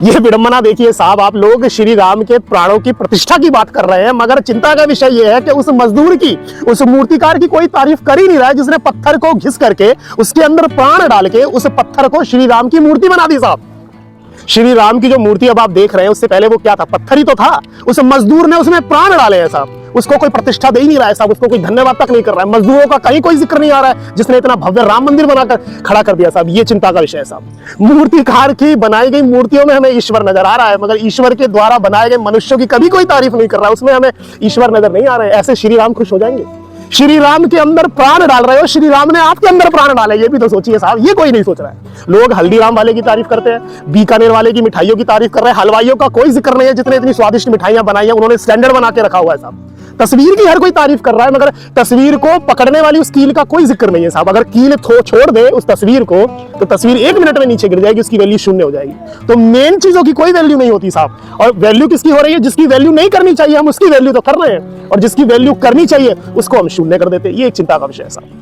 ये विडंबना देखिए साहब, आप लोग श्री राम के प्राणों की प्रतिष्ठा की बात कर रहे हैं, मगर चिंता का विषय ये है कि उस मजदूर की, उस मूर्तिकार की कोई तारीफ कर ही नहीं रहा है, जिसने पत्थर को घिस करके उसके अंदर प्राण डाल के उस पत्थर को श्री राम की मूर्ति बना दी साहब। श्री राम की जो मूर्ति अब आप देख रहे हैं, उससे पहले वो क्या था? पत्थर ही तो था। उस मजदूर ने उसमें प्राण डाले हैं साहब। उसको कोई प्रतिष्ठा दे ही नहीं रहा है साहब, उसको कोई धन्यवाद तक नहीं कर रहा है। मजदूरों का कहीं कोई जिक्र नहीं आ रहा है, जिसने इतना भव्य राम मंदिर बनाकर खड़ा कर दिया साहब। ये चिंता का विषय है साहब। मूर्तिकार की बनाई गई मूर्तियों में हमें ईश्वर नजर आ रहा है, मगर ईश्वर के द्वारा बनाए गए मनुष्यों की कभी कोई तारीफ नहीं कर रहा है, उसमें हमें ईश्वर नजर नहीं आ रहे। ऐसे श्री राम खुश हो जाएंगे? श्री राम के अंदर प्राण डाल रहे हो, श्री राम ने आपके अंदर प्राण डाले, ये भी तो सोचिए साहब। ये कोई नहीं सोच रहा है। लोग हल्दीराम वाले की तारीफ करते हैं, बीकानेर वाले की मिठाइयों की तारीफ कर रहे हैं, हलवाइयों का कोई जिक्र नहीं है, जितने इतनी स्वादिष्ट मिठाइयां बनाई हैं, उन्होंने स्टैंडर्ड बना के रखा हुआ है साहब। तस्वीर की हर कोई तारीफ कर रहा है, मगर तस्वीर को पकड़ने वाली उस कील का कोई जिक्र नहीं है साहब। अगर कील छोड़ दे उस तस्वीर को, तो तस्वीर 1 मिनट में नीचे गिर जाएगी, उसकी वैल्यू शून्य हो जाएगी। तो मेन चीजों की कोई वैल्यू नहीं होती साहब। और वैल्यू किसकी हो रही है? जिसकी वैल्यू नहीं करनी चाहिए हम उसकी वैल्यू तो कर रहे हैं, और जिसकी वैल्यू करनी चाहिए उसको हम शून्य कर देते हैं। ये एक चिंता का विषय है साहब।